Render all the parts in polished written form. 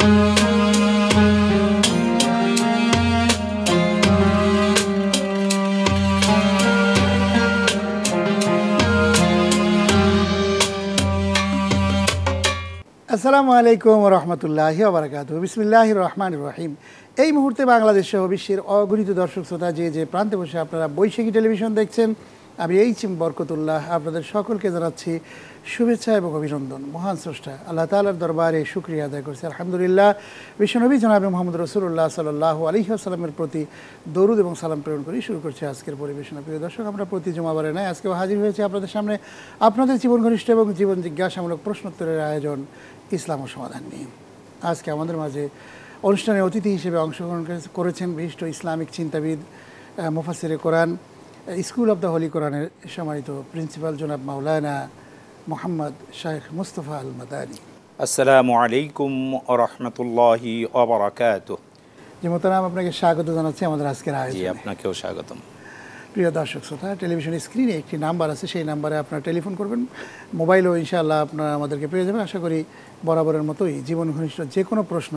আসসালামু আলাইকুম রহমতুল্লাহি ওয়া বারাকাতুহু। বিসমিল্লাহির রহমানির রহিম। এই মুহূর্তে বাংলাদেশ সহ বিশ্বের অগণিত দর্শক শ্রোতা যে প্রান্তে বসে আপনারা বৈশাখী টেলিভিশন দেখছেন, আমি এইচিম বরকতুল্লাহ আপনাদের সকলকে জানাচ্ছি শুভেচ্ছা এবং অভিনন্দন। মহান স্রষ্টা আল্লাহ তাআলার দরবারে শুকরিয়া আদায় করছি আলহামদুলিল্লাহ। বিশ্বনবী জনাবে মুহাম্মদ রাসূলুল্লাহ সাল্লাল্লাহু আলাইহি ওয়াসাল্লামের প্রতি দরুদ এবং সালাম প্রেরণ করি শুরু করছি আজকের পরিবেশনা। প্রিয় দর্শক, আমরা প্রতি জুমাবারে নয় আজকেও হাজির হয়েছি আপনাদের সামনে আপনাদের জীবন ঘনিষ্ঠ এবং জীবন জিজ্ঞাসামূলক প্রশ্নোত্তরের আয়োজন ইসলাম ও সমাধান নিয়ে। আজকে আমাদের মাঝে অনুষ্ঠানে অতিথি হিসেবে অংশগ্রহণ করেছেন বিশিষ্ট ইসলামিক চিন্তাবিদ, মুফাসসিরে কোরআন, স্কুল অব দ্য হোলি কোরআনের সম্মানিত প্রিন্সিপাল জনাব মাওলানা মোহাম্মদ শাইখ মুস্তফা আল মাদানী। আসসালামু আলাইকুম ওয়া রাহমাতুল্লাহি ওয়া বারাকাতুহু। জি মোহতারাম, আপনাকে স্বাগত জানাচ্ছি আমাদের আজকের আয়োজনে। জি, আপনাকেও স্বাগতম। প্রিয় দর্শক শ্রোতা, টেলিভিশনের স্ক্রিনে একটি নাম্বার আছে, সেই নাম্বারে আপনারা টেলিফোন করবেন। মোবাইলেও ইনশাআল্লাহ আপনারা আমাদেরকে পেয়ে যাবেন। আশা করি বরাবরের মতোই জীবন ঘনিষ্ঠ যে কোনো প্রশ্ন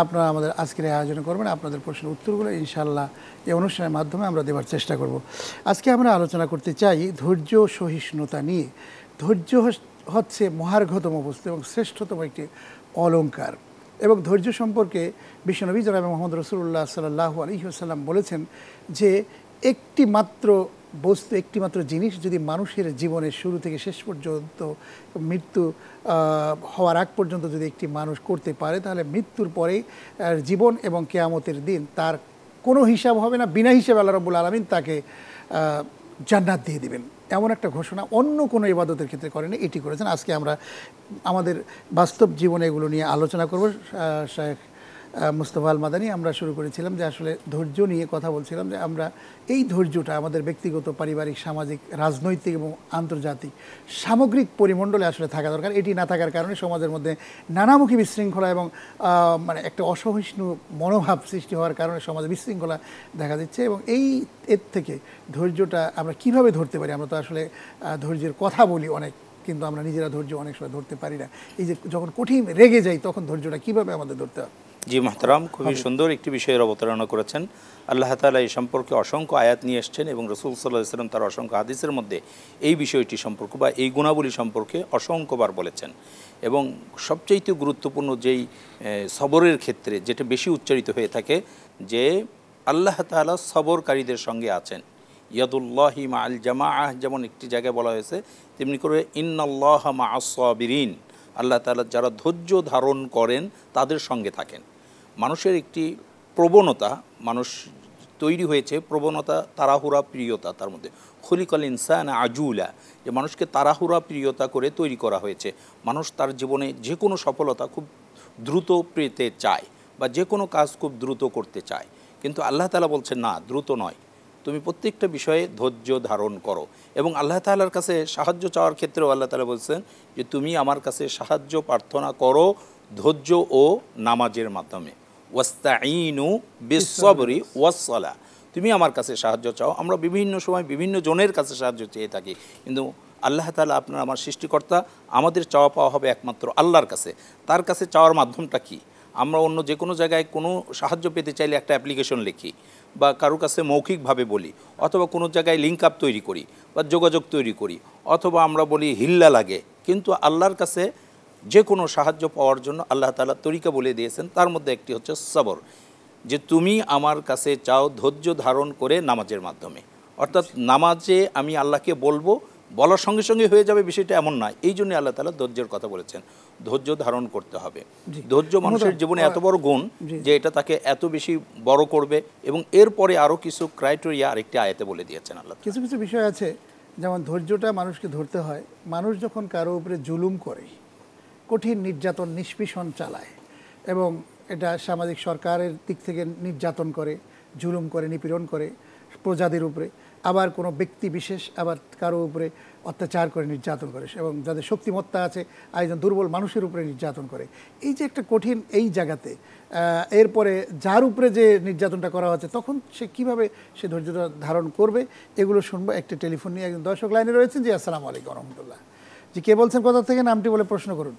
আপনারা আমাদের আজকের আয়োজন করবেন। আপনাদের প্রশ্নের উত্তরগুলো ইনশাআল্লাহ এই অনুষ্ঠানের মাধ্যমে আমরা দেওয়ার চেষ্টা করব। আজকে আমরা আলোচনা করতে চাই ধৈর্য সহিষ্ণুতা নিয়ে। ধৈর্য হচ্ছে মহার্ঘতম বস্তু এবং শ্রেষ্ঠতম একটি অলংকার, এবং ধৈর্য সম্পর্কে বিশ্বনবী জনাবে মুহাম্মদ রাসূলুল্লাহ সাল্লাল্লাহু আলাইহি ওয়াসাল্লাম বলেছেন যে একটি মাত্র বস্তু, একটি মাত্র জিনিস যদি মানুষের জীবনের শুরু থেকে শেষ পর্যন্ত, মৃত্যু হওয়ার আগ পর্যন্ত যদি একটি মানুষ করতে পারে, তাহলে মৃত্যুর পরেই জীবন এবং কিয়ামতের দিন তার কোনো হিসাব হবে না, বিনা হিসাবে আল্লাহ রাব্বুল আলামিন তাকে জান্নাত দিয়ে দিবেন। এমন একটা ঘোষণা অন্য কোনো ইবাদতের ক্ষেত্রে করেনি, এটি করেছেন। আজকে আমরা আমাদের বাস্তব জীবনে এগুলো নিয়ে আলোচনা করব। শাইখ মুস্তফা আল মাদানী, আমরা শুরু করেছিলাম যে আসলে ধৈর্য নিয়ে কথা বলছিলাম, যে আমরা এই ধৈর্যটা আমাদের ব্যক্তিগত, পারিবারিক, সামাজিক, রাজনৈতিক এবং আন্তর্জাতিক সামগ্রিক পরিমণ্ডলে আসলে থাকা দরকার। এটি না থাকার কারণে সমাজের মধ্যে নানামুখী বিশৃঙ্খলা এবং মানে একটা অসহিষ্ণু মনোভাব সৃষ্টি হওয়ার কারণে সমাজে বিশৃঙ্খলা দেখা দিচ্ছে। এবং এর থেকে ধৈর্যটা আমরা কিভাবে ধরতে পারি? আমরা তো আসলে ধৈর্যের কথা বলি অনেক, কিন্তু আমরা নিজেরা ধৈর্য অনেক সময় ধরতে পারি না। এই যে যখন কঠিন রেগে যাই, তখন ধৈর্যটা কিভাবে আমাদের ধরতে হবে? জি মোহতারাম, খুবই সুন্দর একটি বিষয়ের অবতারণা করেছেন। আল্লাহ তাআলা এই সম্পর্কে অসংখ্য আয়াত নিয়ে এসেছেন এবং রাসূল সাল্লাল্লাহু আলাইহি ওয়াসাল্লাম তার অসংখ্য হাদিসের মধ্যে এই বিষয়টি সম্পর্কে বা এই গুণাবলী সম্পর্কে অসংখ্যবার বলেছেন। এবং সবচেয়ে গুরুত্বপূর্ণ যেই সবরের ক্ষেত্রে যেটা বেশি উচ্চারিত হয়ে থাকে, যে আল্লাহ তাআলা সবরকারীদের সঙ্গে আছেন। ইয়াদুল্লাহি মাআল জামাআহ, যেমন একটি জায়গায় বলা হয়েছে, তেমনি করে ইন্নাল্লাহা মাআস সাবিরিন, আল্লাহ তাআলা যারা ধৈর্য ধারণ করেন তাদের সঙ্গে থাকেন। মানুষের একটি প্রবণতা, মানুষ তৈরি হয়েছে প্রবণতা তাড়াহুড়া প্রিয়তা, তার মধ্যে খুলিকাল ইনসান আজুলা, যে মানুষকে তাড়াহুড়া প্রিয়তা করে তৈরি করা হয়েছে। মানুষ তার জীবনে যে কোনো সফলতা খুব দ্রুত পেতে চায় বা যে কোনো কাজ খুব দ্রুত করতে চায়, কিন্তু আল্লাহ তাআলা বলছেন না, দ্রুত নয়, তুমি প্রত্যেকটা বিষয়ে ধৈর্য ধারণ করো। এবং আল্লাহ তাআলার কাছে সাহায্য চাওয়ার ক্ষেত্রেও আল্লাহ তাআলা বলছেন যে তুমি আমার কাছে সাহায্য প্রার্থনা করো ধৈর্য ও নামাজের মাধ্যমে। ওয়াস্তাঈনু বিস-সাবরি ওয়াস-সালাহ, তুমি আমার কাছে সাহায্য চাও। আমরা বিভিন্ন সময় বিভিন্ন জনের কাছে সাহায্য চেয়ে থাকি, কিন্তু আল্লাহ তাআলা আপনার আমার সৃষ্টিকর্তা, আমাদের চাওয়া পাওয়া হবে একমাত্র আল্লাহর কাছে। তার কাছে চাওয়ার মাধ্যমটা কি? আমরা অন্য যে কোনো জায়গায় কোনো সাহায্য পেতে চাইলে একটা অ্যাপ্লিকেশন লিখি বা কারো কাছে মৌখিকভাবে বলি, অথবা কোনো জায়গায় লিঙ্ক আপ তৈরি করি বা যোগাযোগ তৈরি করি, অথবা আমরা বলি হিল্লা লাগে। কিন্তু আল্লাহর কাছে যে কোনো সাহায্য পাওয়ার জন্য আল্লাহ তাআলা তরিকা বলে দিয়েছেন, তার মধ্যে একটি হচ্ছে সবর, যে তুমি আমার কাছে চাও ধৈর্য ধারণ করে নামাজের মাধ্যমে। অর্থাৎ নামাজে আমি আল্লাহকে বলবো, বলার সঙ্গে সঙ্গে হয়ে যাবে বিষয়টা এমন নয়। এই জন্য আল্লাহ তাআলা ধৈর্যের কথা বলেছেন, ধৈর্য ধারণ করতে হবে। ধৈর্য মানুষের জীবনে এত বড় গুণ যে এটা তাকে এত বেশি বড় করবে। এবং এরপরে আরও কিছু ক্রাইটেরিয়া আরেকটি আয়াতে বলে দিয়েছেন আল্লাহ। কিছু কিছু বিষয় আছে, যেমন ধৈর্যটা মানুষকে ধরতে হয়। মানুষ যখন কারো উপরে জুলুম করে, কঠিন নির্যাতন নিষ্পীষণ চালায়, এবং এটা সামাজিক সরকারের দিক থেকে নির্যাতন করে, জুলুম করে, নিপীড়ন করে প্রজাদের উপরে, আবার কোনো ব্যক্তি বিশেষ আবার কারো উপরে অত্যাচার করে, নির্যাতন করে, এবং যাদের শক্তিমত্তা আছে আরেকজন দুর্বল মানুষের উপরে নির্যাতন করে। এই যে একটা কঠিন এই জায়গাতে, এরপরে যার উপরে যে নির্যাতনটা করা হচ্ছে, তখন সে কীভাবে সে ধৈর্যটা ধারণ করবে, এগুলো শুনবো। একটা টেলিফোন নিয়ে একজন দর্শক লাইনে রয়েছেন। জি আসসালামু আলাইকুম রহমতুল্লাহ। জি, কে বলছেন, কোথা থেকে? নামটি বলে প্রশ্ন করুন।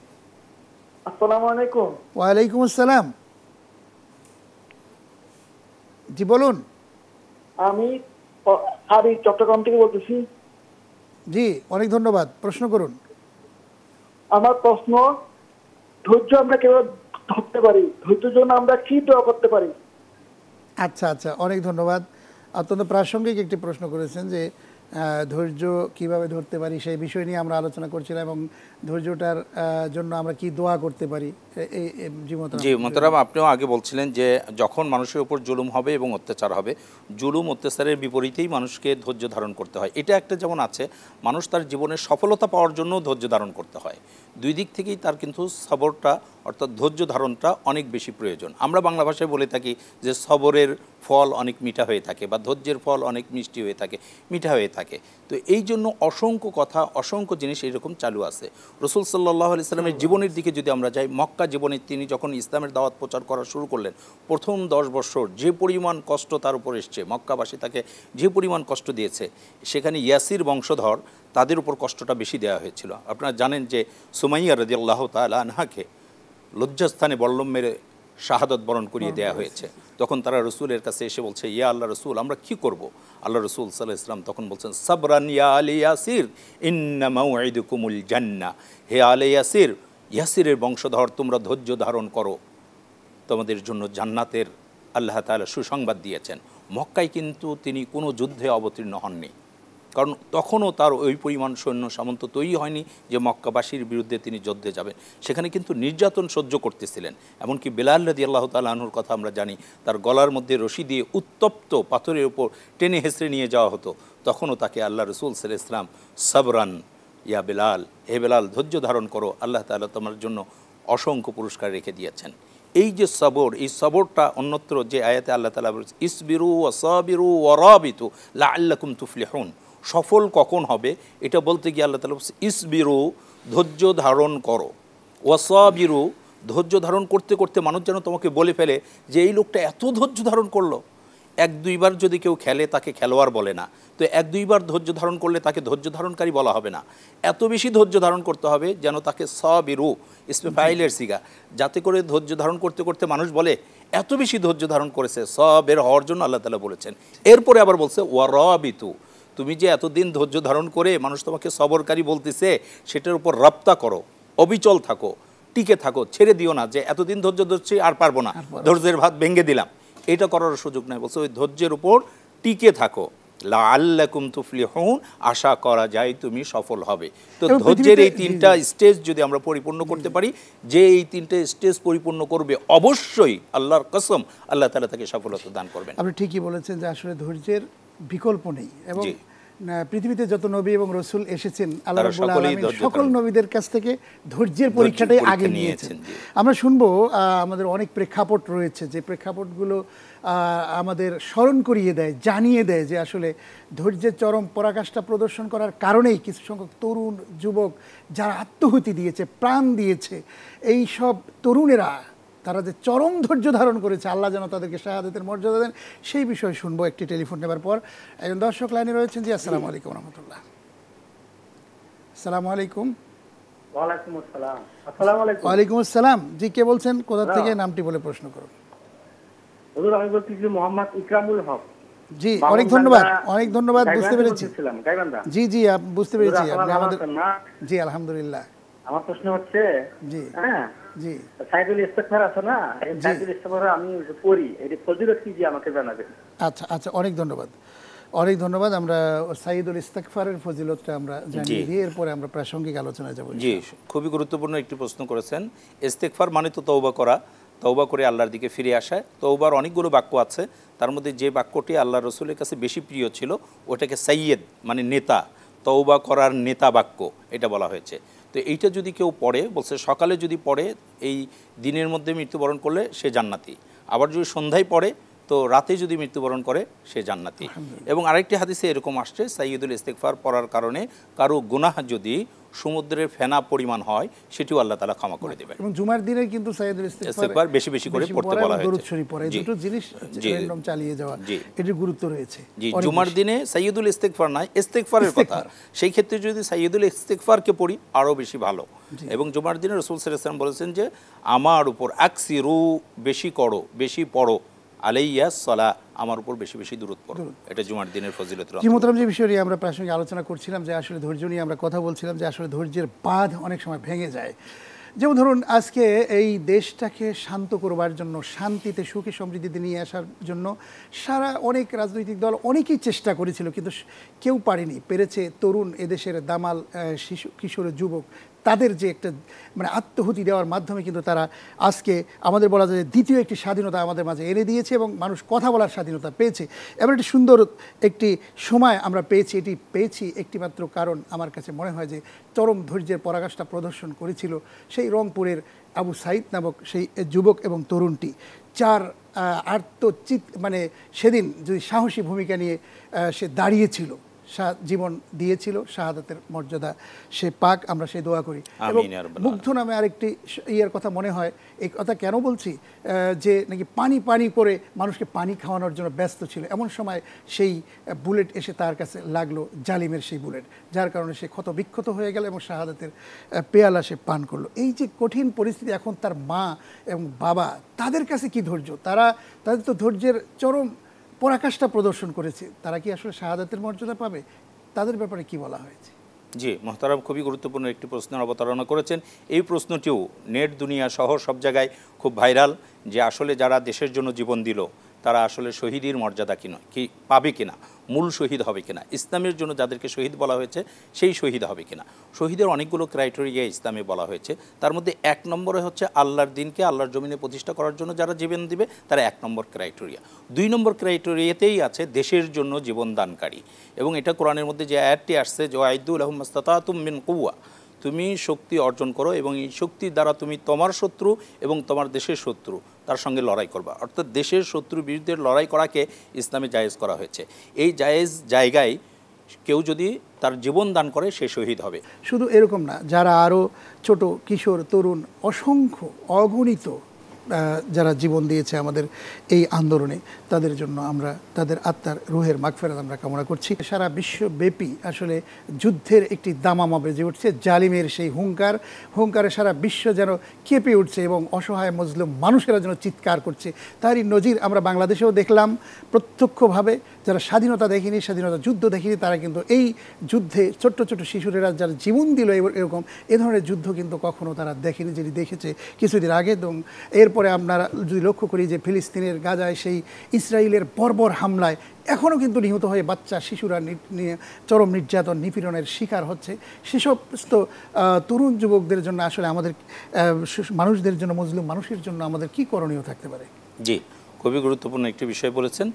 আসসালামু আলাইকুম। ওয়ালাইকুম আসসালাম। জি বলুন। আমি আরিফ চট্টগ্রাম থেকে বলতেছি। জি অনেক ধন্যবাদ, প্রশ্ন করুন। আমার প্রশ্ন, ধৈর্য আমরা কিভাবে ধরতে পারি? ধৈর্যের জন্য আমরা কি দোয়া করতে পারি? আচ্ছা আচ্ছা, অনেক ধন্যবাদ। অত্যন্ত প্রাসঙ্গিক একটি প্রশ্ন করেছেন যে ধৈর্য কিভাবে ধরতে পারি সেই বিষয় নিয়ে আমরা আলোচনা করছিলাম, এবং ধৈর্যটার জন্য আমরা কি দোয়া করতে পারি। জি মোহতারাম, আপনিও আগে বলছিলেন যে যখন মানুষের উপর জুলুম হবে এবং অত্যাচার হবে, জুলুম অত্যাচারের বিপরীতেই মানুষকে ধৈর্য ধারণ করতে হয়। এটা একটা যেমন আছে, মানুষ তার জীবনের সফলতা পাওয়ার জন্য ধৈর্য ধারণ করতে হয়। দুই দিক থেকেই তার কিন্তু সবরটা অর্থাৎ ধৈর্য ধারণটা অনেক বেশি প্রয়োজন। আমরা বাংলা ভাষায় বলে থাকি যে সবরের ফল অনেক মিঠা হয়ে থাকে, বা ধৈর্যের ফল অনেক মিষ্টি হয়ে থাকে, মিঠা হয়ে থাকে। তো এই জন্য অসংখ্য কথা, অসংখ্য জিনিস এইরকম চালু আছে। রসুল সাল্লাল্লাহু আলাইহি সাল্লামের জীবনের দিকে যদি আমরা যাই, মক্কা জীবনে তিনি যখন ইসলামের দাওয়াত প্রচার করা শুরু করলেন, প্রথম 10 বছর যে পরিমাণ কষ্ট তার উপর এসছে, মক্কাবাসী তাকে যে পরিমাণ কষ্ট দিয়েছে, সেখানে ইয়াসির বংশধর তাদের উপর কষ্টটা বেশি দেওয়া হয়েছিল। আপনারা জানেন যে সুমাইয়া রাদিয়াল্লাহু তাআলা আনহাকে লজ্জাস্থানে বল্লম মেরে শাহাদত বরণ করিয়ে দেওয়া হয়েছে। তখন তারা রসুলের কাছে এসে বলছে, ইয়া আল্লাহ রসুল, আমরা কি করব? আল্লাহ রসুল সাল্লাল্লাহু আলাইহি ওয়াসাল্লাম তখন বলছেন, সাবরান ইয়া আলী ইয়াসির ইন্না মাউইদুকুমুল জান্নাহ। হে আলী ইয়াসির, ইয়াসিরের বংশধর, তোমরা ধৈর্য ধারণ করো, তোমাদের জন্য জান্নাতের আল্লাহ তাআলা সুসংবাদ দিয়েছেন। মক্কায় কিন্তু তিনি কোনো যুদ্ধে অবতীর্ণ হননি, কারণ তখনও তার ওই পরিমাণ সৈন্য সামন্ত তৈরি হয়নি যে মক্কাবাসীর বিরুদ্ধে তিনি যুদ্ধে যাবেন। সেখানে কিন্তু নির্যাতন সহ্য করতেছিলেন। এমনকি বেলাল রাদিয়াল্লাহু তাআলা আনহুর কথা আমরা জানি, তার গলার মধ্যে রশি দিয়ে উত্তপ্ত পাথরের উপর টেনে হেসড়ে নিয়ে যাওয়া হতো। তখনও তাকে আল্লাহ রসুল সাল্লাল্লাহু আলাইহি ওয়াসাল্লাম সাবরান ইয়া বেলাল, হে বেলাল ধৈর্য ধারণ করো, আল্লাহ তাআলা তোমার জন্য অসংখ্য পুরস্কার রেখে দিয়েছেন। এই যে সবর, এই সবরটা অন্যত্র যে আয়াতে আল্লাহ তাআলা বলেছেন, ইসবিরু ওয়া সাবিরু ওয়া রাবিতু লাআল্লাকুম তুফলিহুন। সফল কখন হবে এটা বলতে গিয়ে আল্লাহ তাআলা বলছে, ইসবিরু ধৈর্য ধারণ করো, ওয়া সাবিরু ধৈর্য ধারণ করতে করতে মানুষ যেন তোমাকে বলে ফেলে যে এই লোকটা এত ধৈর্য ধারণ করলো। 1-2 বার যদি কেউ খেলে তাকে খেলোয়াড় বলে না, তো 1-2 বার ধৈর্য ধারণ করলে তাকে ধৈর্য ধারণকারী বলা হবে না। এত বেশি ধৈর্য ধারণ করতে হবে যেন তাকে সাবিরু ইসমে ফাইলের সিগা, যাতে করে ধৈর্য ধারণ করতে করতে মানুষ বলে এত বেশি ধৈর্য ধারণ করেছে, সাবের হওয়ার জন্য আল্লাহ তাআলা বলেছেন। এরপরে আবার বলছে ওয়া রাবিতু, তুমি যে এতদিন ধৈর্য ধারণ করে মানুষ তোমাকে সবরকারী বলতেছে, সেটার উপর রাপ্তা করো, অবিচল থাকো, টিকে থাকো, ছেড়ে দিও না যে এতদিন ধৈর্য ধরছি আর পারবো না, ধৈর্যের ভাত ভেঙে দিলাম, এটা করার সুযোগ নাই। বলছে ওই ধৈর্যের উপর টিকে থাকো, লাআল্লাকুম তুফলিহুন, আশা করা যায় তুমি সফল হবে। তো ধৈর্যের এই 3টা স্টেজ যদি আমরা পরিপূর্ণ করতে পারি, যে এই 3টে স্টেজ পরিপূর্ণ করবে, অবশ্যই আল্লাহর কসম আল্লাহ তাআলা তাকে সফলতা দান করবেন। আপনি ঠিকই বলেছেন যে আসলে ধৈর্যের বিকল্প নেই, এবং পৃথিবীতে যত নবী এবং রসুল এসেছেন আল্লাহ রাব্বুল আলামিন সকল নবীদের কাছ থেকে ধৈর্যের পরীক্ষাটাই আগে নিয়েছেন। আমরা শুনবো আমাদের অনেক প্রেক্ষাপট রয়েছে, যে প্রেক্ষাপটগুলো আমাদের স্মরণ করিয়ে দেয়, জানিয়ে দেয় যে আসলে ধৈর্যের চরম পরাকাষ্ঠা প্রদর্শন করার কারণেই কিছু সংখ্যক তরুণ যুবক যারা আত্মহুতি দিয়েছে, প্রাণ দিয়েছে, এই সব তরুণেরা তারা যে চরম ধৈর্য ধারণ করেছে, আল্লাহ যেন তাদেরকে শাহাদাতের মর্যাদা দেন, সেই বিষয়ে শুনবো একটি টেলিফোন নেবার পর। একজন দর্শক লাইনে রয়েছেন। জি আসসালামু আলাইকুম রহমতুল্লাহ। আসসালামু আলাইকুম। ওয়ালাইকুম আসসালাম। আসসালামু আলাইকুম। ওয়ালাইকুম আসসালাম। জি কে বলছেন, কোথা থেকে, নামটি বলে প্রশ্ন করুন। হুজুর আমি বলতেছি মোহাম্মদ ইকরামুল হক। জি অনেক ধন্যবাদ, অনেক ধন্যবাদ, বুঝতে পেরেছি। জি জি বুঝতে পেরেছি আপনি আমাদের। জি আলহামদুলিল্লাহ। আমার প্রশ্ন হচ্ছে, জি হ্যাঁ জি সাইদুল ইস্তেগফার আছে না, এই সাইদুল ইস্তেগফার আমি পড়ি, এর ফজিলত কি যে আমাকে জানাবেন। আচ্ছা আচ্ছা, অনেক ধন্যবাদ, অনেক ধন্যবাদ। আমরা সাইদুল ইস্তেগফারের ফজিলতটা আমরা জানিয়ে দিয়ে এরপরে আমরা প্রাসঙ্গিক আলোচনায় যাব। জি খুবই গুরুত্বপূর্ণ একটি প্রশ্ন করেছেন। ইস্তেগফার মানে তো তওবা করা, তওবা করে আল্লাহর দিকে ফিরে আসা। তওবার অনেকগুলো বাক্য আছে, তার মধ্যে যে বাক্যটি আল্লাহ রসুলের কাছে বেশি প্রিয় ছিল ওটাকে সাইয়েদ মানে নেতা, তওবা করার নেতা বাক্য এটা বলা হয়েছে। তো এইটা যদি কেউ পড়ে, বলছে সকালে যদি পড়ে এই দিনের মধ্যে মৃত্যুবরণ করলে সে জান্নাতি, আবার যদি সন্ধ্যায় পড়ে তো রাতে যদি মৃত্যুবরণ করে সে জান্নাতি। এবং আরেকটি হাদিসে এরকম আসছে, সাইয়্যিদুল ইস্তিগফার পড়ার কারণে কারো গুনাহ যদি সমুদ্রের ফেনা পরিমাণ হয় সেটিও আল্লাহ তাআলা ক্ষমা করে দেবেন। এবং জুমার দিনে কিন্তু সাইয়্যিদুল ইস্তিগফার বেশি বেশি করে পড়তে বলা হয়েছে। দরুদ শরীফ পড়া, এই দুটো জিনিস র্যান্ডম চালিয়ে যাওয়া, এটির গুরুত্ব রয়েছে। জি, জুমার দিনে সাইয়্যিদুল ইস্তিগফার নয়, ইস্তিগফারের কথা, সেই ক্ষেত্রে যদি সাইয়্যিদুল ইস্তিগফারকে পড়ি আরও বেশি ভালো। এবং জুমার দিনে রাসূল সাল্লাল্লাহু আলাইহি ওয়াসাল্লাম বলেছেন যে আমার উপর আকসিরু, বেশি করো, বেশি পড়ো, আলাইয়া সালা, আমার উপর বেশি বেশি দরুদ পড়ো। এটা জুমার দিনের ফজিলতের অন্তর্গত। মোহতারাম, যে বিষয় নিয়ে আমরা প্রাসঙ্গিক আলোচনা করছিলাম, যে আসলে ধৈর্য নিয়ে আমরা কথা বলছিলাম, যে আসলে ধৈর্যের বাঁধ অনেক সময় ভেঙে যায়। যেমন ধরুন, আজকে এই দেশটাকে শান্ত করবার জন্য, শান্তিতে সুখী সমৃদ্ধিতে নিয়ে আসার জন্য সারা অনেক রাজনৈতিক দল অনেকেই চেষ্টা করেছিল, কিন্তু কেউ পারেনি। পেরেছে তরুণ এদেশের দামাল শিশু, কিশোর, যুবক, তাদের যে একটা মানে আত্মহুতি দেওয়ার মাধ্যমে কিন্তু তারা আজকে আমাদের বলা যায় দ্বিতীয় একটি স্বাধীনতা আমাদের মাঝে এনে দিয়েছে, এবং মানুষ কথা বলার স্বাধীনতা পেয়েছে। এমন একটি সুন্দর একটি সময় আমরা পেয়েছি। এটি পেয়েছি একটিমাত্র কারণ আমার কাছে মনে হয় যে চরম ধৈর্যের পরাকাষ্ঠা প্রদর্শন করেছিল সেই রংপুরের আবু সাইদ নামক সেই যুবক এবং তরুণটি। চার আত্মচিত মানে সেদিন যদি সাহসী ভূমিকা নিয়ে সে দাঁড়িয়েছিল, জীবন দিয়েছিল, শাহাদাতের মর্যাদা সে পাক, আমরা সেই দোয়া করি। এবং মুগ্ধ নামে আরেকটি ইয়ের কথা মনে হয়। এই কথা কেন বলছি, যে নাকি পানি পানি করে মানুষকে পানি খাওয়ানোর জন্য ব্যস্ত ছিল, এমন সময় সেই বুলেট এসে তার কাছে লাগলো, জালিমের সেই বুলেট, যার কারণে সে ক্ষত বিক্ষত হয়ে গেল এবং শাহাদাতের পেয়ালা সে পান করলো। এই যে কঠিন পরিস্থিতি, এখন তার মা এবং বাবা, তাদের কাছে কি ধৈর্য, তাদের তো ধৈর্যের চরম পরাকাষ্ঠা প্রদর্শন করেছে, তারা কি আসলে শাহাদাতের মর্যাদা পাবে? তাদের ব্যাপারে কি বলা হয়েছে? জি, মোহতারাম খুবই গুরুত্বপূর্ণ একটি প্রশ্নের অবতারণা করেছেন। এই প্রশ্নটিও নেট দুনিয়া সহ সব জায়গায় খুব ভাইরাল, যে আসলে যারা দেশের জন্য জীবন দিল তারা আসলে শহীদের মর্যাদা কি পাবে কিনা, মূল শহীদ হবে কিনা, ইসলামের জন্য যাদেরকে শহীদ বলা হয়েছে সেই শহীদ হবে কিনা। শহীদের অনেকগুলো ক্রাইটেরিয়া ইসলামে বলা হয়েছে, তার মধ্যে 1 নম্বরে হচ্ছে আল্লাহর দিনকে আল্লাহর জমিনে প্রতিষ্ঠা করার জন্য যারা জীবন দিবে তারা 1 নম্বর ক্রাইটেরিয়া। 2 নম্বর ক্রাইটেরিয়াতেই আছে দেশের জন্য জীবন দানকারী। এবং এটা কোরআনের মধ্যে যে আয়াতটি আসছে, যে আইদু লাহুম মাসতাতাতুম মিন কুওয়া, তুমি শক্তি অর্জন করো এবং এই শক্তির দ্বারা তুমি তোমার শত্রু এবং তোমার দেশের শত্রু তার সঙ্গে লড়াই করবা। অর্থাৎ দেশের শত্রুর বিরুদ্ধে লড়াই করাকে ইসলামে জায়েজ করা হয়েছে। এই জায়েজ জায়গায় কেউ যদি তার জীবন দান করে সে শহীদ হবে। শুধু এরকম না, যারা আরও ছোট, কিশোর, তরুণ, অসংখ্য অগণিত যারা জীবন দিয়েছে আমাদের এই আন্দোলনে, তাদের জন্য আমরা তাদের আত্মার রুহের মাগফিরাত আমরা কামনা করছি। সারা বিশ্বব্যাপী আসলে যুদ্ধের একটি দামামা বেজে উঠছে, জালিমের সেই হুঙ্কারে সারা বিশ্ব যেন কেঁপে উঠছে এবং অসহায় মজলুম মানুষেরা যেন চিৎকার করছে। তারই নজির আমরা বাংলাদেশেও দেখলাম প্রত্যক্ষভাবে। যারা স্বাধীনতা দেখেনি, স্বাধীনতা যুদ্ধ দেখেনি, তারা কিন্তু এই যুদ্ধে ছোট্ট ছোট্ট শিশুরেরা যারা জীবন দিল এরকম এ ধরনের যুদ্ধ কিন্তু কখনো তারা দেখেনি, যেটি দেখেছে কিছুদিন আগে। এবং এরপরে আপনারা যদি লক্ষ্য করি যে ফিলিস্তিনের গাজায় সেই ইসরায়েলের বর্বর হামলায় এখনও কিন্তু নিহত হয়ে বাচ্চা শিশুরা চরম নির্যাতন নিপীড়নের শিকার হচ্ছে। সেসব তরুণ যুবকদের জন্য আসলে আমাদের মানুষদের জন্য, মজলুম মানুষের জন্য আমাদের কি করণীয় থাকতে পারে? জি, খুবই গুরুত্বপূর্ণ একটি বিষয় বলেছেন।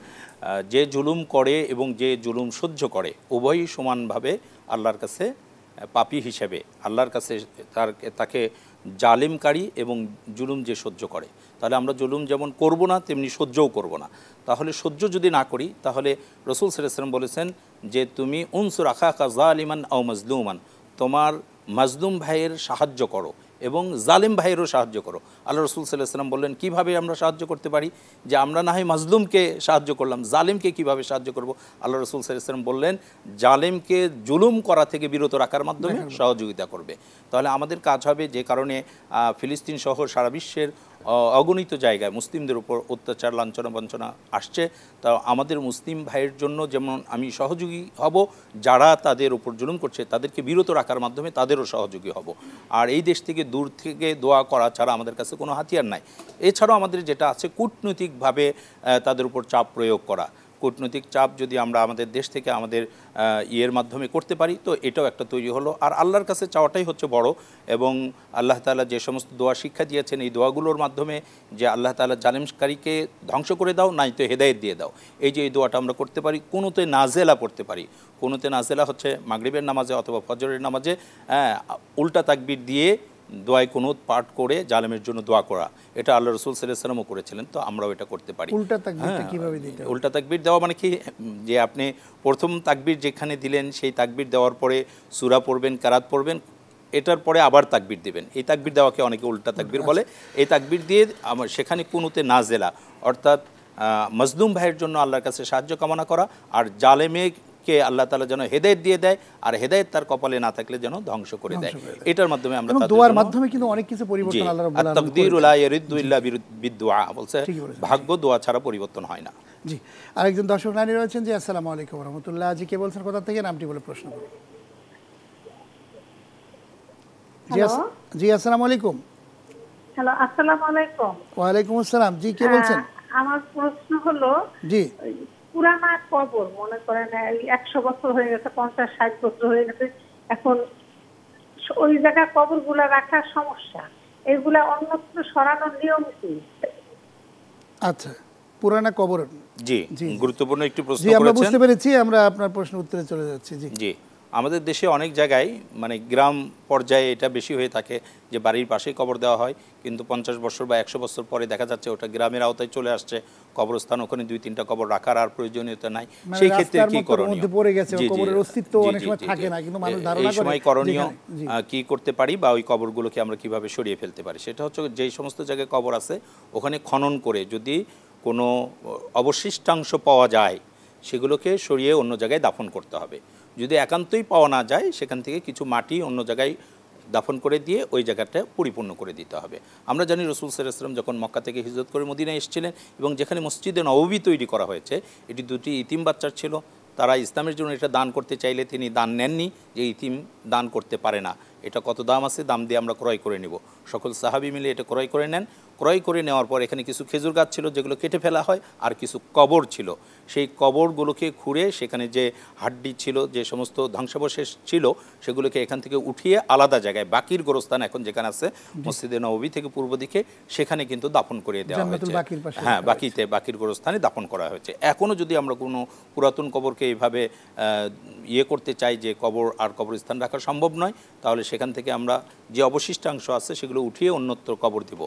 যে জুলুম করে এবং যে জুলুম সহ্য করে উভয়ই সমানভাবে আল্লাহর কাছে পাপী হিসেবে, আল্লাহর কাছে তাকে জালিমকারী এবং জুলুম যে সহ্য করে, তাহলে আমরা জুলুম যেমন করব না তেমনি সহ্যও করব না। তাহলে সহ্য যদি না করি, তাহলে রাসূল সাল্লাল্লাহু আলাইহি ওয়াসাল্লাম বলেছেন যে তুমি উনসুর আখাকা জালিমান আও মাজলুমান, তোমার মাজলুম ভাইয়ের সাহায্য করো এবং জালিম ভাইয়েরও সাহায্য করো। আল্লাহ রাসূল সাল্লাল্লাহু আলাইহি ওয়াসাল্লাম বললেন কীভাবে আমরা সাহায্য করতে পারি, যে আমরা না হয় মাজলুমকে সাহায্য করলাম, জালিমকে কিভাবে সাহায্য করব? আল্লাহ রাসূল সাল্লাল্লাহু আলাইহি ওয়াসাল্লাম বললেন জালিমকে জুলুম করা থেকে বিরত রাখার মাধ্যমে সহযোগিতা করবে। তাহলে আমাদের কাজ হবে, যে কারণে ফিলিস্তিন সহ সারা বিশ্বের অগণিত জায়গায় মুসলিমদের উপর অত্যাচার, লাঞ্ছনা বঞ্চনা আসছে, তা আমাদের মুসলিম ভাইয়ের জন্য যেমন আমি সহযোগী হব, যারা তাদের উপর জুলুম করছে তাদেরকে বিরত রাখার মাধ্যমে তাদেরও সহযোগী হব। আর এই দেশ থেকে দূর থেকে দোয়া করা ছাড়া আমাদের কাছে কোনো হাতিয়ার নাই। এছাড়াও আমাদের যেটা আছে কূটনৈতিকভাবে তাদের উপর চাপ প্রয়োগ করা। কূটনৈতিক চাপ যদি আমরা আমাদের দেশ থেকে আমাদের ইয়ের মাধ্যমে করতে পারি, তো এটাও একটা তৈরি হলো। আর আল্লাহর কাছে চাওয়াটাই হচ্ছে বড়। এবং আল্লাহ তাআলা যে সমস্ত দোয়া শিক্ষা দিয়েছেন, এই দোয়াগুলোর মাধ্যমে যে আল্লাহ তাআলা জালিমকারীকে ধ্বংস করে দাও, নাই তো হেদায়েত দিয়ে দাও, এই যে এই দোয়াটা আমরা করতে পারি। কুনুতে নাজেলা পড়তে পারি। কুনুতে নাজেলা হচ্ছে মাগরিবের নামাজে অথবা ফজরের নামাজে উল্টা তাকবীর দিয়ে দোয়ায় কুনুত পাঠ করে জালেমের জন্য দোয়া করা, এটা আল্লাহ রাসূল সাল্লাল্লাহু আলাইহি ওয়াসাল্লামও করেছিলেন, তো আমরাও এটা করতে পারি। উল্টা তাকবীরটা কিভাবে দিতে হবে? উল্টা তাকবীর দেওয়া মানে কি, যে আপনি প্রথম তাকবীর যেখানে দিলেন সেই তাকবীর দেওয়ার পরে সূরা পড়বেন, কিরাত পড়বেন, এটার পরে আবার তাকবীর দিবেন। এই তাকবীর দেওয়াকে অনেকে উল্টা তাকবীর বলে। এই তাকবীর দিয়ে আমার সেখানে কুনুতে নাজেলা, অর্থাৎ মজলুম ভাইয়ের জন্য আল্লাহর কাছে সাহায্য কামনা করা, আর জালেমকে আল্লাহ তাআলা যেন হেদায়েত দিয়ে দেয়, আর হেদায়েত তার কপালে না থাকলে যেন ধ্বংস করে দেয়। এটার মাধ্যমে আমরা এবং তাদের দোয়ার জন্য মাধ্যমে কিন্তু অনেক কিছু পরিবর্তন আল্লাহ রাব্বুল আলামিন তাকদীরু লা ইয়ারিদু ইল্লা বিদুআ বলছে, ভাগ্য দোয়া ছাড়া পরিবর্তন হয় না। জি, আরেকজন দর্শক নারী রয়েছেন। জি, আসসালামু আলাইকুম ওয়া রাহমাতুল্লাহ। জি, কে বলছেন, কোথা থেকে, নামটি বলে প্রশ্ন করুন। জি, আসসালামু আলাইকুম। হ্যালো, আসসালামু আলাইকুম। ওয়া আলাইকুম আসসালাম। জি, কে বলছেন? আমার প্রশ্ন হলো, জি, পুরানা কবর, মনে করেন 100 বছর হয়ে গেছে, 50-60 বছর হয়ে গেছে, এখন ওই জায়গায় কবরগুলা রাখার সমস্যা, এগুলা অন্যত্র সরানোর নিয়ম কি? আচ্ছা, পুরানা কবর। জি, গুরুত্বপূর্ণ একটি প্রশ্ন জি, আমরা করেছেন। বুঝতে পেরেছি, আমরা আপনার প্রশ্ন উত্তরে চলে যাচ্ছি। জি জি, আমাদের দেশে অনেক জায়গায় মানে গ্রাম পর্যায়ে এটা বেশি হয়ে থাকে যে বাড়ির পাশেই কবর দেওয়া হয়, কিন্তু 50 বছর বা 100 বছর পরে দেখা যাচ্ছে ওটা গ্রামের আওতায় চলে আসছে কবরস্থান, ওখানে 2-3টা কবর রাখার আর প্রয়োজনীয়তা নাই। সেই ক্ষেত্রে কি করণীয়? পড়ে গেছে, কবরের অস্তিত্ব অনেক সময় থাকে না, কিন্তু মানুষ ধারণা করে। এই সময় করণীয় কি করতে পারি, বা ওই কবরগুলোকে আমরা কিভাবে সরিয়ে ফেলতে পারি, সেটা হচ্ছে যেই সমস্ত জায়গায় কবর আছে ওখানে খনন করে যদি কোনো অবশিষ্টাংশ পাওয়া যায় সেগুলোকে সরিয়ে অন্য জায়গায় দাফন করতে হবে। যদি একান্তই পাওয়া না যায় সেখান থেকে কিছু মাটি অন্য জায়গায় দাফন করে দিয়ে ওই জায়গাটা পরিপূর্ণ করে দিতে হবে। আমরা জানি রাসূল সাল্লাল্লাহু আলাইহি ওয়াসাল্লাম যখন মক্কা থেকে হিজরত করে মদিনায় এসেছিলেন এবং যেখানে মসজিদে নববী তৈরি করা হয়েছে, এটি 2টি ইতিম বাচ্চার ছিল। তারা ইসলামের জন্য এটা দান করতে চাইলে তিনি দান নেননি, যে ইতিম দান করতে পারে না, এটা কত দাম আছে, দাম দিয়ে আমরা ক্রয় করে নেব। সকল সাহাবী মিলে এটা ক্রয় করে নেন। ক্রয় করে নেওয়ার পর এখানে কিছু খেজুর গাছ ছিল যেগুলো কেটে ফেলা হয়, আর কিছু কবর ছিল। সেই কবরগুলোকে খুঁড়ে সেখানে যে হাড্ডি ছিল, যে সমস্ত ধ্বংসাবশেষ ছিল, সেগুলোকে এখান থেকে উঠিয়ে আলাদা জায়গায়, বাকির গোরস্থান এখন যেখানে আছে মসজিদে নববী থেকে পূর্ব দিকে, সেখানে কিন্তু দাফন করে দেওয়া হয়েছে। হ্যাঁ, বাকির গোরস্থানে দাফন করা হয়েছে। এখনও যদি আমরা কোনো পুরাতন কবরকে এইভাবে করতে চাই যে কবর আর কবরস্থান রাখা সম্ভব নয়, তাহলে সেখান থেকে আমরা যে অবশিষ্টাংশ আছে সেগুলো উঠিয়ে অন্যত্র কবর দিব।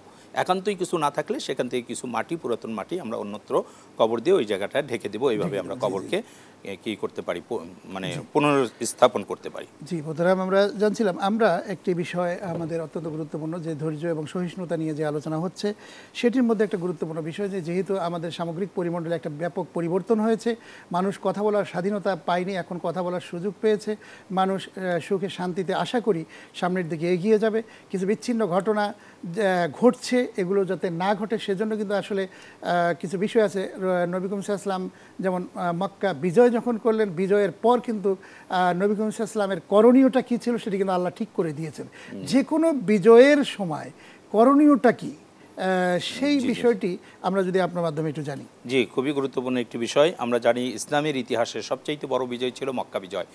একান্তই কিছু না থাকলে সেখান থেকে কিছু মাটি, পুরাতন মাটি আমরা অন্যত্র কবর দিয়ে ওই জায়গাটা ঢেকে দেবো। এইভাবে আমরা কবরকে কি করতে পারি, মানে পুনর্স্থাপন করতে পারি। জি, মোহতারাম, আমরা জানছিলাম, আমরা একটি বিষয় আমাদের অত্যন্ত গুরুত্বপূর্ণ, যে ধৈর্য এবং সহিষ্ণুতা নিয়ে যে আলোচনা হচ্ছে সেটির মধ্যে একটা গুরুত্বপূর্ণ বিষয়, যে যেহেতু আমাদের সামগ্রিক পরিমণ্ডলে একটা ব্যাপক পরিবর্তন হয়েছে, মানুষ কথা বলার স্বাধীনতা পায়নি, এখন কথা বলার সুযোগ পেয়েছে, মানুষ সুখে শান্তিতে আশা করি সামনের দিকে এগিয়ে যাবে। কিছু বিচ্ছিন্ন ঘটনা ঘটছে, এগুলো যাতে না ঘটে সেজন্য কিন্তু আসলে কিছু বিষয় আছে। নবী করিম সাল্লাল্লাহু আলাইহি ওয়াসাল্লাম যেমন মক্কা বিজয় যখন করলেন, বিজয়ের পর কিন্তু নবী করিম সাল্লাল্লাহু আলাইহি ওয়াসাল্লামের করণীয়টা কী ছিল সেটি কিন্তু আল্লাহ ঠিক করে দিয়েছেন। যে কোনো বিজয়ের সময় করণীয়টা কী, সেই বিষয়টি আমরা যদি আপনার মাধ্যমে একটু জানি। জি, খুবই গুরুত্বপূর্ণ একটি বিষয়। আমরা জানি ইসলামের ইতিহাসে সবচাইতে বড় বিজয় ছিল মক্কা বিজয়।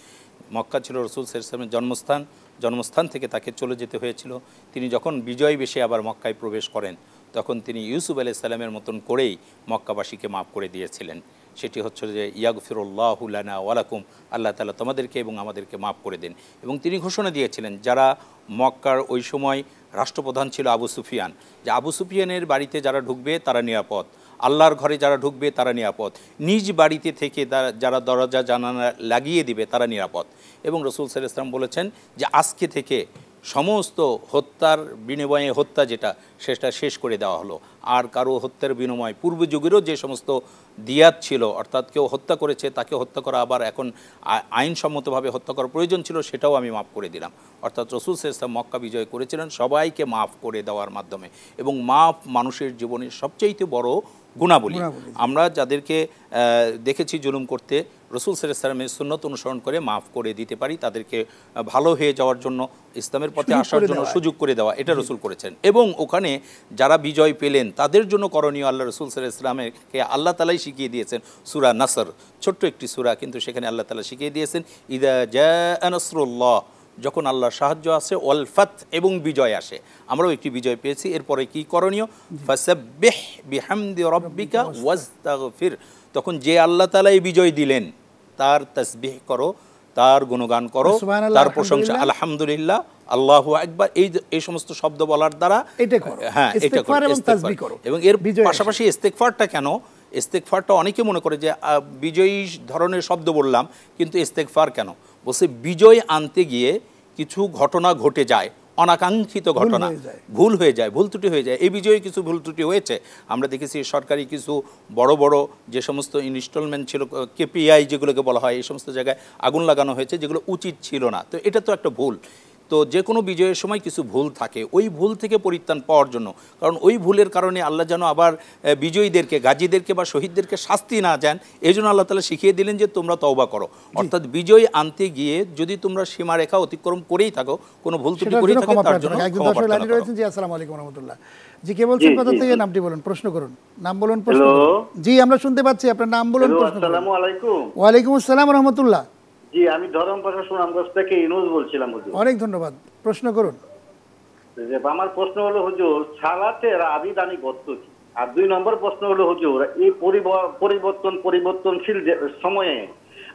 মক্কা ছিল রাসূল সাল্লাল্লাহু আলাইহি ওয়াসাল্লামের জন্মস্থান। জন্মস্থান থেকে তাকে চলে যেতে হয়েছিল। তিনি যখন বিজয় বেশে আবার মক্কায় প্রবেশ করেন, তখন তিনি ইউসুফ আলাইহিস সালামের মতন করেই মক্কাবাসীকে মাফ করে দিয়েছিলেন। সেটি হচ্ছে যে ইয়াগফিরুল্লাহু লানা ওয়া লাকুম, আল্লাহ তাআলা তোমাদেরকে এবং আমাদেরকে মাফ করে দেন। এবং তিনি ঘোষণা দিয়েছিলেন, যারা মক্কার ওই সময় রাষ্ট্রপ্রধান ছিল আবু সুফিয়ান, যে আবু সুফিয়ানের বাড়িতে যারা ঢুকবে তারা নিরাপদ, আল্লাহর ঘরে যারা ঢুকবে তারা নিরাপদ, নিজ বাড়িতে থেকে যারা দরজা জানালা লাগিয়ে দিবে তারা নিরাপদ। এবং রাসূল সাল্লাল্লাহু আলাইহি ওয়াসাল্লাম বলেছেন যে আজকে থেকে সমস্ত হত্যার বিনিময়ে হত্যা যেটা, সেটা শেষ করে দেওয়া হলো। আর কারো হত্যার বিনিময় পূর্ব যুগেরও যে সমস্ত দিয়াত ছিল, অর্থাৎ কেউ হত্যা করেছে তাকে হত্যা করা আবার এখন আইনসম্মতভাবে হত্যা করার প্রয়োজন ছিল, সেটাও আমি মাফ করে দিলাম। অর্থাৎ রাসূল সাল্লাল্লাহু আলাইহি ওয়াসাল্লাম মক্কা বিজয় করেছিলেন সবাইকে মাফ করে দেওয়ার মাধ্যমে। এবং মাফ মানুষের জীবনের সবচাইতে বড় গুণাবলী। আমরা যাদেরকে দেখেছি জুলুম করতে, রাসূল সাল্লাল্লাহু আলাইহি ওয়াসাল্লামের সুন্নত অনুসরণ করে মাফ করে দিতে পারি, তাদেরকে ভালো হয়ে যাওয়ার জন্য, ইসলামের পথে আসার জন্য সুযোগ করে দেওয়া, এটা রাসূল করেছেন। এবং ওখানে যারা বিজয় পেলেন তাদের জন্য করণীয় আল্লাহ রাসূল সাল্লাল্লাহু আলাইহি ওয়াসাল্লামকে আল্লাহ তাআলাই শিখিয়ে দিয়েছেন। সূরা নাসর, ছোট্ট একটি সূরা, কিন্তু সেখানে আল্লাহ তাআলা শিখিয়ে দিয়েছেন, ইযা জাআ নাসরুল্লাহ, যখন আল্লাহর সাহায্য আসে, ওয়াল ফাত, এবং বিজয় আসে। আমরাও একটি বিজয় পেয়েছি। এরপরে কি করণীয়? ফাসাব্বিহ বিহামদি রাব্বিকা ওয়াস্তাগফির, তখন যে আল্লাহ তাআলা এই বিজয় দিলেন তার তাসবিহ করো, তার গুণগান করো, সুবহানাল্লাহ, তার প্রশংসা, আলহামদুলিল্লাহ, আল্লাহু আকবার, এই সমস্ত শব্দ বলার দ্বারা এটা করো, হ্যাঁ এটা ইস্তেগফার করো, এবং তাসবিহ করো। এবং এর বিজয় পাশাপাশি ইস্তেগফারটা কেন, ইস্তেগফারটা অনেকে মনে করে যে বিজয়ী ধরনের শব্দ বললাম, কিন্তু ইস্তেগফার কেন বলছে, বিজয় আনতে গিয়ে কিছু ঘটনা ঘটে যায়, অনাকাঙ্ক্ষিত ঘটনা, ভুল হয়ে যায়, ভুল ত্রুটি হয়ে যায়। এই বিজয়ে কিছু ভুল ত্রুটি হয়েছে, আমরা দেখেছি সরকারি কিছু বড় বড় যে সমস্ত ইনস্টলমেন্ট ছিল, কেপিআই যেগুলোকে বলা হয়, এই সমস্ত জায়গায় আগুন লাগানো হয়েছে যেগুলো উচিত ছিল না। তো এটা তো একটা ভুল। তো যে কোনো বিজয়ের সময় কিছু ভুল থাকে, ওই ভুল থেকে পরিত্রাণ পাওয়ার জন্য, কারণ ওই ভুলের কারণে আল্লাহ যেন আবার বিজয়ীদেরকে, গাজীদেরকে বা শহীদদেরকে শাস্তি না দেন, এই জন্য আল্লাহ তাআলা শিখিয়ে দিলেন যে তোমরা তওবা করো। অর্থাৎ বিজয় আনতে গিয়ে যদি তোমরা সীমারেখা অতিক্রম করেই থাকো, কোনো ভুল ত্রুটি করেই থাকো, তার জন্য ক্ষমা প্রার্থনা করো। জি, আসসালামু আলাইকুম ওয়া রাহমাতুল্লাহ। জি, কে বলছেন, কথা থেকে নামটি বলুন, প্রশ্ন করুন, নাম বলুন, প্রশ্ন করুন। জি, আমরা শুনতে পাচ্ছি, আপনার নাম বলুন, প্রশ্ন করুন। আসসালামু আলাইকুম। ওয়া আলাইকুম আসসালাম ওয়া রাহমাতুল্লাহ। জি, আমি ধরমপাশা সুনামগঞ্জ থেকে ইউনুস বলছিলাম হুজুর। অনেক ধন্যবাদ, প্রশ্ন করুন। যে আমার প্রশ্ন হলো হুজুর, সালাতের আবিধানিক অর্থ কি? আর 2 নম্বর প্রশ্ন হলো হুজুর, এই পরিবর্তনশীল সময়ে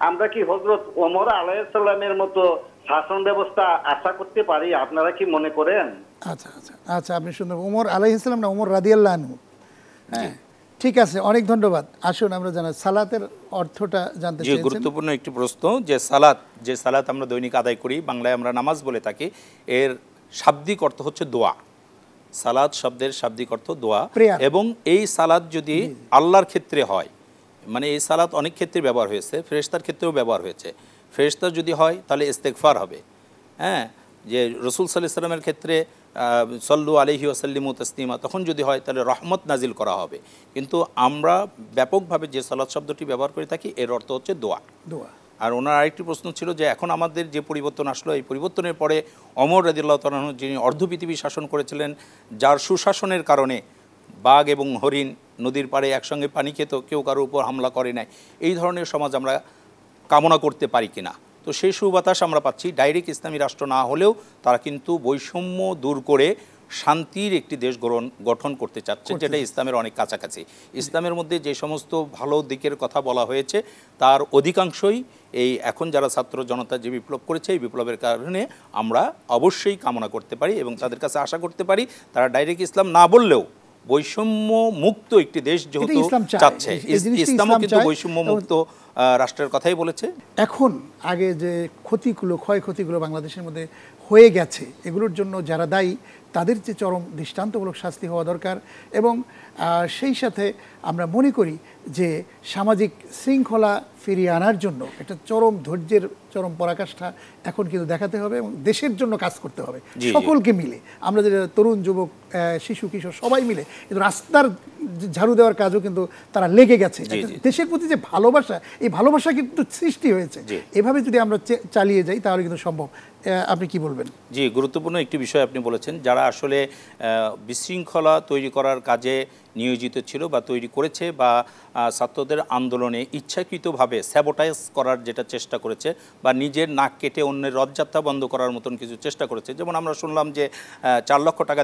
আমরা কি হযরত ওমর আলাইহিস সালামের মতো শাসন ব্যবস্থা আশা করতে পারি? আপনারা কি মনে করেন? আচ্ছা আচ্ছা আচ্ছা, আপনি সুন্দর, ওমর আলাইহিস সালাম না ওমর রাদিয়াল্লাহু আনহু? হ্যাঁ, ঠিক আছে, অনেক ধন্যবাদ। আসুন আমরা জানা সালাতের অর্থটা জানতে চাইছেন। গুরুত্বপূর্ণ একটি প্রশ্ন, যে সালাত আমরা দৈনিক আদায় করি, বাংলায় আমরা নামাজ বলে থাকি, এর শাব্দিক অর্থ হচ্ছে দোয়া। সালাত শব্দের শাব্দিক অর্থ দোয়া, এবং এই সালাত যদি আল্লাহর ক্ষেত্রে হয়, মানে এই সালাত অনেক ক্ষেত্রে ব্যবহার হয়েছে, ফেরেশতার ক্ষেত্রেও ব্যবহার হয়েছে। ফেরেশতা যদি হয় তাহলে ইস্তেগফার হবে, হ্যাঁ, যে রাসূল সাল্লাল্লাহু আলাইহি ওয়াসাল্লামের ক্ষেত্রে সল্লু আলাইহি ওয়াসাল্লিমু তাসলিমা, তখন যদি হয় তাহলে রহমত নাজিল করা হবে। কিন্তু আমরা ব্যাপকভাবে যে সালাত শব্দটি ব্যবহার করে থাকি, এর অর্থ হচ্ছে দোয়া। আর ওনার আরেকটি প্রশ্ন ছিল যে এখন আমাদের যে পরিবর্তন আসলো, এই পরিবর্তনের পরে ওমর রাদিয়াল্লাহু তাআলা আনহু, যিনি অর্ধ পৃথিবী শাসন করেছিলেন, যার সুশাসনের কারণে বাঘ এবং হরিণ নদীর পাড়ে একসঙ্গে পানি খেত, কেউ কারোর উপর হামলা করে নাই, এই ধরনের সমাজ আমরা কামনা করতে পারি কিনা। তো সেই সুবাতাস আমরা পাচ্ছি। ডাইরেক্ট ইসলামী রাষ্ট্র না হলেও তারা কিন্তু বৈষম্য দূর করে শান্তির একটি দেশ গঠন করতে চাচ্ছে, যেটা ইসলামের অনেক কাছাকাছি। ইসলামের মধ্যে যে সমস্ত ভালো দিকের কথা বলা হয়েছে, তার অধিকাংশই এই এখন যারা ছাত্র জনতা যে বিপ্লব করেছে, এই বিপ্লবের কারণে আমরা অবশ্যই কামনা করতে পারি এবং তাদের কাছে আশা করতে পারি, তারা ডাইরেক্ট ইসলাম না বললেও বৈষম্য মুক্ত একটি দেশ যেহেতু চাচ্ছে, ইসলামও কিন্তু বৈষম্য মুক্ত রাষ্ট্রের কথাই বলেছে। এখন আগে যে ক্ষতিগুলো, ক্ষয়ক্ষতিগুলো বাংলাদেশের মধ্যে হয়ে গেছে, এগুলোর জন্য যারা দায়ী তাদের যে চরম দৃষ্টান্তমূলক শাস্তি হওয়া দরকার। এবং সেই সাথে আমরা মনে করি যে সামাজিক শৃঙ্খলা ফিরিয়ে আনার জন্য একটা চরম ধৈর্যের চরম পরাকাষ্ঠা এখন কিন্তু দেখাতে হবে এবং দেশের জন্য কাজ করতে হবে সকলকে মিলে। আমরা যে তরুণ যুবক শিশু কিশোর সবাই মিলে কিন্তু রাস্তার ঝাড়ু দেওয়ার কাজও কিন্তু তারা লেগে গেছে। দেশের প্রতি যে ভালোবাসা, এই ভালোবাসা কিন্তু সৃষ্টি হয়েছে। এভাবে যদি আমরা চালিয়ে যাই তাহলে কিন্তু সম্ভব। আপনি কি বলবেন? জি, গুরুত্বপূর্ণ একটি বিষয় আপনি বলেছেন। যারা আসলে বিশৃঙ্খলা তৈরি করার কাজে নিয়োজিত ছিল বা তৈরি করেছে, বা ছাত্রদের আন্দোলনে ইচ্ছাকৃতভাবে স্যাবোটাইজ করার যেটা চেষ্টা করেছে, বা নিজের নাক কেটে অন্যের রথযাত্রা বন্ধ করার মতন কিছু চেষ্টা করেছে, যেমন আমরা শুনলাম যে 4 লক্ষ টাকা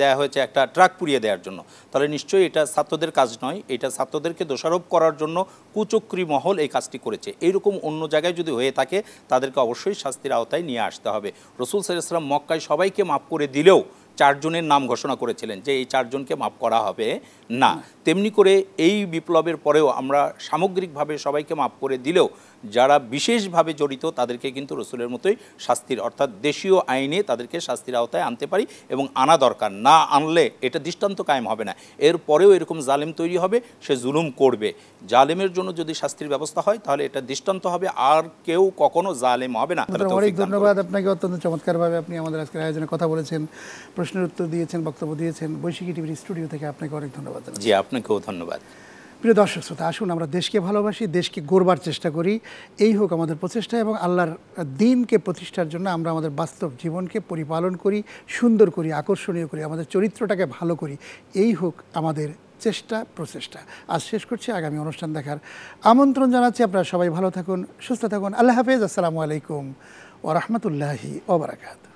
দেওয়া হয়েছে একটা ট্রাক পুড়িয়ে দেওয়ার জন্য, তাহলে নিশ্চয়ই এটা ছাত্রদের কাজ নয়, এটা ছাত্রদেরকে দোষারোপ করার জন্য কুচক্রী মহল এই কাজটি করেছে। এইরকম অন্য জায়গায় যদি হয়ে থাকে তাদেরকে অবশ্যই শাস্তির আওতায় নিয়ে আসতে হবে। রাসূল সাল্লাল্লাহু আলাইহি ওয়াসাল্লাম মক্কায় সবাইকে মাফ করে দিলেও 4 জনের নাম ঘোষণা করেছিলেন যে এই 4 জনকে মাফ করা হবে না। তেমনি করে এই বিপ্লবের পরেও আমরা সামগ্রিকভাবে সবাইকে মাফ করে দিলেও যারা বিশেষভাবে জড়িত তাদেরকে কিন্তু রসুলের মতোই শাস্তির, অর্থাৎ দেশীয় আইনে তাদেরকে শাস্তির আওতায় আনতে পারি এবং আনা দরকার। না আনলে এটা দৃষ্টান্ত কায়েম হবে না, এর পরেও এরকম জালেম তৈরি হবে, সে জুলুম করবে। জালেমের জন্য যদি শাস্তির ব্যবস্থা হয় তাহলে এটা দৃষ্টান্ত হবে, আর কেউ কখনো জালেম হবে না। অনেক ধন্যবাদ আপনাকে, অত্যন্ত চমৎকারভাবে আপনি আমাদের আজকের আয়োজনে কথা বলেছেন, প্রশ্নের উত্তর দিয়েছেন, বক্তব্য দিয়েছেন। বৈশাখী টিভির স্টুডিও থেকে আপনাকে অনেক ধন্যবাদ। জি, আপনাকেও ধন্যবাদ। প্রিয় দর্শক শ্রোতা, আসুন আমরা দেশকে ভালোবাসি, দেশকে গড়বার চেষ্টা করি, এই হোক আমাদের প্রচেষ্টা, এবং আল্লাহর দ্বীনকে প্রতিষ্ঠার জন্য আমরা আমাদের বাস্তব জীবনকে পরিপালন করি, সুন্দর করি, আকর্ষণীয় করি, আমাদের চরিত্রটাকে ভালো করি, এই হোক আমাদের চেষ্টা প্রচেষ্টা। আজ শেষ করছি, আগামী অনুষ্ঠান দেখার আমন্ত্রণ জানাচ্ছি। আপনারা সবাই ভালো থাকুন, সুস্থ থাকুন। আল্লাহ হাফেজ। আসসালামু আলাইকুম ওয়া রাহমাতুল্লাহি ওয়া বারাকাতুহু।